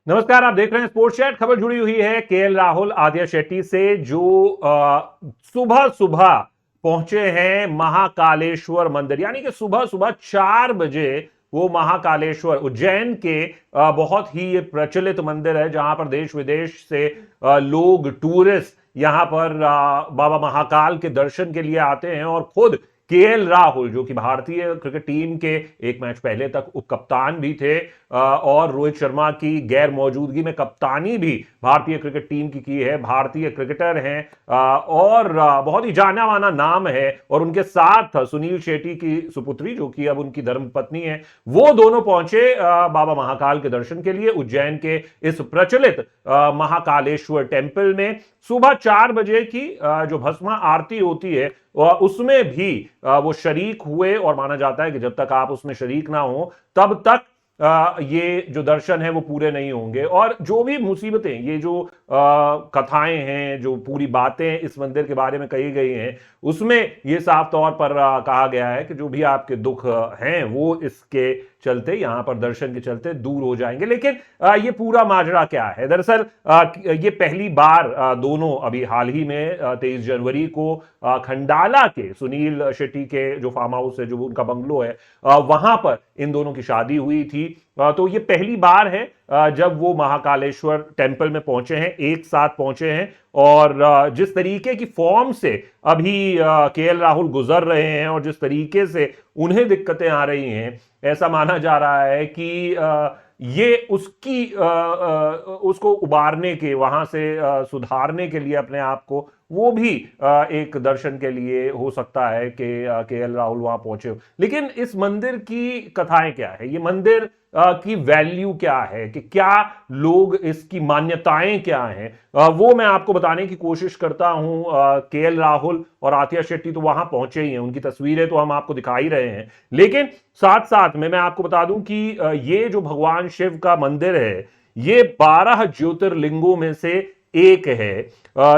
नमस्कार, आप देख रहे हैं स्पोर्ट्स चैट। खबर जुड़ी हुई है केएल राहुल आद्या शेट्टी से, जो सुबह सुबह पहुंचे हैं महाकालेश्वर मंदिर। यानी कि सुबह सुबह 4 बजे वो महाकालेश्वर उज्जैन के बहुत ही ये प्रचलित मंदिर है, जहां पर देश विदेश से लोग टूरिस्ट यहां पर बाबा महाकाल के दर्शन के लिए आते हैं। और खुद केएल राहुल, जो कि भारतीय क्रिकेट टीम के एक मैच पहले तक उप कप्तान भी थे, और रोहित शर्मा की गैर मौजूदगी में कप्तानी भी भारतीय क्रिकेट टीम की है, भारतीय क्रिकेटर हैं, और बहुत ही जाना माना नाम है। और उनके साथ सुनील शेट्टी की सुपुत्री, जो कि अब उनकी धर्मपत्नी है, वो दोनों पहुंचे बाबा महाकाल के दर्शन के लिए उज्जैन के इस प्रचलित महाकालेश्वर टेम्पल में। सुबह 4 बजे की जो भस्मा आरती होती है उसमें भी वो शरीक हुए, और माना जाता है कि जब तक आप उसमें शरीक ना हो तब तक ये जो दर्शन है वो पूरे नहीं होंगे। और जो भी मुसीबतें, ये जो कथाएं हैं, जो पूरी बातें इस मंदिर के बारे में कही गई हैं, उसमें ये साफ तौर पर कहा गया है कि जो भी आपके दुख हैं वो इसके चलते, यहां पर दर्शन के चलते दूर हो जाएंगे। लेकिन ये पूरा माजरा क्या है? दरअसल ये पहली बार दोनों अभी हाल ही में 23 जनवरी को खंडाला के सुनील शेट्टी के जो फार्म हाउस है, जो उनका बंगलो है, वहां पर इन दोनों की शादी हुई थी। तो ये पहली बार है जब वो महाकालेश्वर टेम्पल में पहुंचे हैं, एक साथ पहुंचे हैं। और जिस तरीके की फॉर्म से अभी केएल राहुल गुजर रहे हैं, और जिस तरीके से उन्हें दिक्कतें आ रही हैं, ऐसा माना जा रहा है कि ये उसको उबारने के, वहां से सुधारने के लिए अपने आप को, वो भी एक दर्शन के लिए हो सकता है कि केएल राहुल वहां पहुंचे। लेकिन इस मंदिर की कथाएं क्या है, ये मंदिर की वैल्यू क्या है, कि क्या लोग, इसकी मान्यताएं क्या हैं, वो मैं आपको बताने की कोशिश करता हूं। केएल राहुल और आतिया शेट्टी तो वहां पहुंचे ही हैं, उनकी तस्वीरें तो हम आपको दिखा ही रहे हैं। लेकिन साथ साथ में मैं आपको बता दूं कि ये जो भगवान शिव का मंदिर है, ये 12 ज्योतिर्लिंगों में से एक है,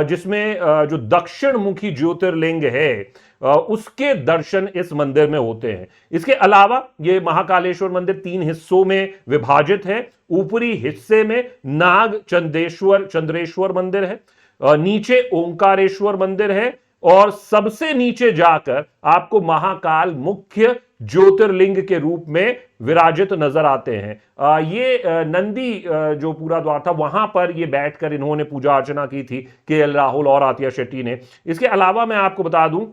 जिसमें जो दक्षिण मुखी ज्योतिर्लिंग है उसके दर्शन इस मंदिर में होते हैं। इसके अलावा ये महाकालेश्वर मंदिर 3 हिस्सों में विभाजित है। ऊपरी हिस्से में नाग चंद्रेश्वर मंदिर है, नीचे ओंकारेश्वर मंदिर है, और सबसे नीचे जाकर आपको महाकाल मुख्य ज्योतिर्लिंग के रूप में विराजित नजर आते हैं। ये नंदी जो पूरा द्वार था, वहां पर ये बैठकर इन्होंने पूजा अर्चना की थी, केएल राहुल और आतिया शेट्टी ने। इसके अलावा मैं आपको बता दूं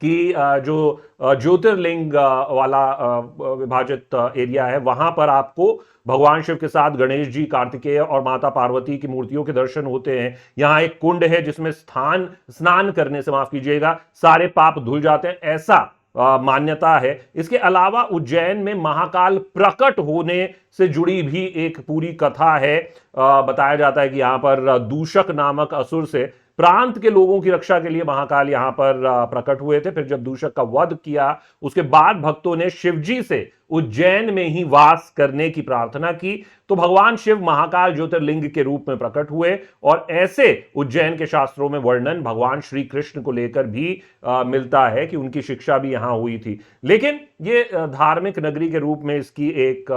कि जो ज्योतिर्लिंग वाला विभाजित एरिया है, वहां पर आपको भगवान शिव के साथ गणेश जी, कार्तिकेय और माता पार्वती की मूर्तियों के दर्शन होते हैं। यहां एक कुंड है जिसमें स्नान करने से, माफ कीजिएगा, सारे पाप धुल जाते हैं, ऐसा मान्यता है। इसके अलावा उज्जैन में महाकाल प्रकट होने से जुड़ी भी एक पूरी कथा है। बताया जाता है कि यहां पर दूषक नामक असुर से प्रांत के लोगों की रक्षा के लिए महाकाल यहां पर प्रकट हुए थे। फिर जब दूषक का वध किया, उसके बाद भक्तों ने शिवजी से उज्जैन में ही वास करने की प्रार्थना की, तो भगवान शिव महाकाल ज्योतिर्लिंग के रूप में प्रकट हुए। और ऐसे उज्जैन के शास्त्रों में वर्णन भगवान श्री कृष्ण को लेकर भी मिलता है कि उनकी शिक्षा भी यहां हुई थी। लेकिन ये धार्मिक नगरी के रूप में इसकी एक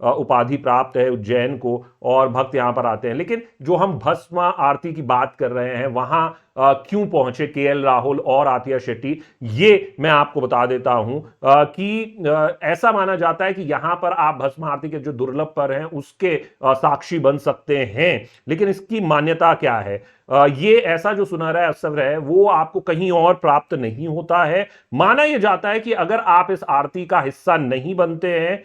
उपाधि प्राप्त है उज्जैन को, और भक्त यहां पर आते हैं। लेकिन जो हम भस्म आरती की बात कर रहे हैं, वहां क्यों पहुंचे केएल राहुल और आतिया शेट्टी, ये मैं आपको बता देता हूं कि ऐसा माना जाता है कि यहां पर आप भस्म आरती के जो दुर्लभ पर हैं उसके साक्षी बन सकते हैं। लेकिन इसकी मान्यता क्या है? ये ऐसा जो सुनहरा अवसर है वो आपको कहीं और प्राप्त नहीं होता है। माना यह जाता है कि अगर आप इस आरती का हिस्सा नहीं बनते हैं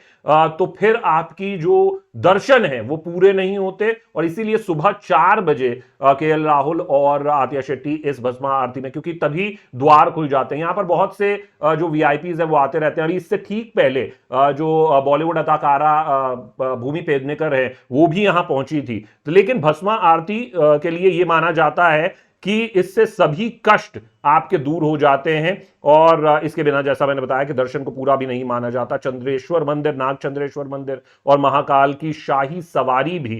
तो फिर आपकी जो दर्शन है वो पूरे नहीं होते, और इसीलिए सुबह 4 बजे केएल राहुल और आतिया शेट्टी इस भस्मा आरती में, क्योंकि तभी द्वार खुल जाते हैं। यहां पर बहुत से जो वीआईपीज है वो आते रहते हैं। अभी इससे ठीक पहले जो बॉलीवुड अदाकारा भूमि पेडनेकर है, वो भी यहां पहुंची थी। तो लेकिन भस्मा आरती के लिए यह माना जाता है कि इससे सभी कष्ट आपके दूर हो जाते हैं। और इसके बिना जैसा मैंने बताया कि दर्शन को पूरा भी नहीं माना जाता। चंद्रेश्वर मंदिर, नागचंद्रेश्वर मंदिर और महाकाल की शाही सवारी भी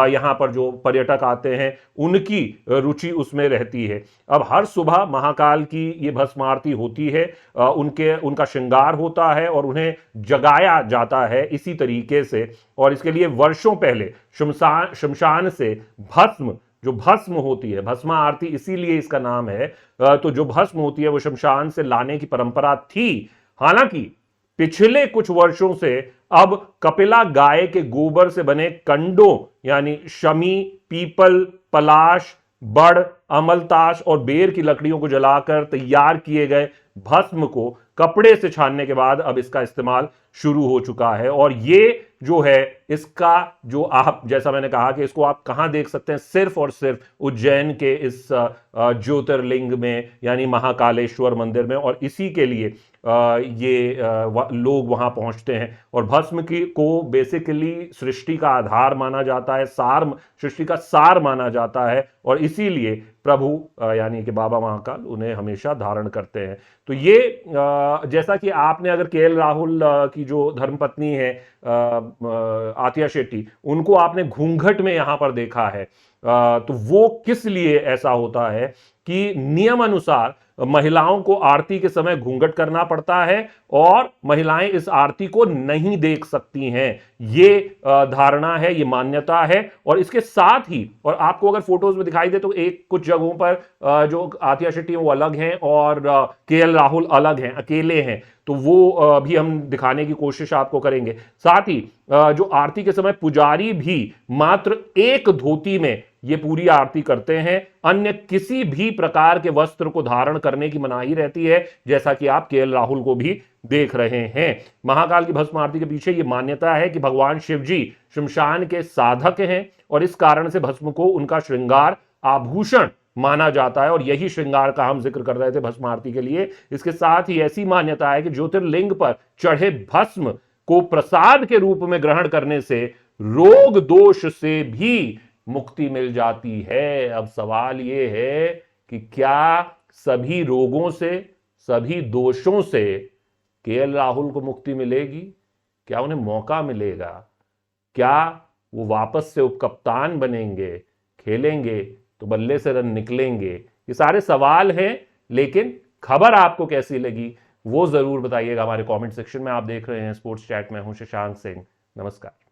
यहां पर जो पर्यटक आते हैं उनकी रुचि उसमें रहती है। अब हर सुबह महाकाल की ये भस्म आरती होती है, उनका श्रृंगार होता है और उन्हें जगाया जाता है इसी तरीके से। और इसके लिए वर्षों पहले शमशान से भस्म, जो भस्म होती है, भस्मा आरती इसीलिए इसका नाम है, तो जो भस्म होती है वो शमशान से लाने की परंपरा थी। हालांकि पिछले कुछ वर्षों से अब कपिला गाय के गोबर से बने कंडों यानी शमी, पीपल, पलाश, बड़, अमलताश और बेर की लकड़ियों को जलाकर तैयार किए गए भस्म को कपड़े से छानने के बाद अब इसका इस्तेमाल शुरू हो चुका है। और ये जो है इसका जो आप, जैसा मैंने कहा कि इसको आप कहां देख सकते हैं, सिर्फ और सिर्फ उज्जैन के इस ज्योतिर्लिंग में यानी महाकालेश्वर मंदिर में। और इसी के लिए ये लोग वहां पहुंचते हैं। और भस्म की को बेसिकली सृष्टि का आधार माना जाता है, सार, सृष्टि का सार माना जाता है। और इसीलिए प्रभु यानी कि बाबा महाकाल उन्हें हमेशा धारण करते हैं। तो ये जैसा कि आपने अगर केएल राहुल की जो धर्मपत्नी है आतिया शेट्टी, उनको आपने घूंघट में यहां पर देखा है, तो वो किस लिए ऐसा होता है कि नियम अनुसार महिलाओं को आरती के समय घूंघट करना पड़ता है और महिलाएं इस आरती को नहीं देख सकती हैं। ये धारणा है, ये मान्यता है। और इसके साथ ही, और आपको अगर फोटोज में दिखाई दे तो एक कुछ जगहों पर जो आतिया शेट्टी वो अलग हैं और केएल राहुल अलग हैं, अकेले हैं, तो वो भी हम दिखाने की कोशिश आपको करेंगे। साथ ही जो आरती के समय पुजारी भी मात्र एक धोती में ये पूरी आरती करते हैं, अन्य किसी भी प्रकार के वस्त्र को धारण करने की मनाही रहती है, जैसा कि आप केएल राहुल को भी देख रहे हैं। महाकाल की भस्म आरती के पीछे ये मान्यता है कि भगवान शिव जी शमशान के साधक हैं और इस कारण से भस्म को उनका श्रृंगार आभूषण माना जाता है। और यही श्रृंगार का हम जिक्र कर रहे थे भस्म आरती के लिए। इसके साथ ही ऐसी मान्यता है कि ज्योतिर्लिंग पर चढ़े भस्म को प्रसाद के रूप में ग्रहण करने से रोग दोष से भी मुक्ति मिल जाती है। अब सवाल यह है कि क्या सभी रोगों से, सभी दोषों से केएल राहुल को मुक्ति मिलेगी? क्या उन्हें मौका मिलेगा? क्या वो वापस से उपकप्तान बनेंगे, खेलेंगे तो बल्ले से रन निकलेंगे? ये सारे सवाल हैं, लेकिन खबर आपको कैसी लगी वो जरूर बताइएगा हमारे कमेंट सेक्शन में। आप देख रहे हैं स्पोर्ट्स चैट में, हूं शशांक सिंह। नमस्कार।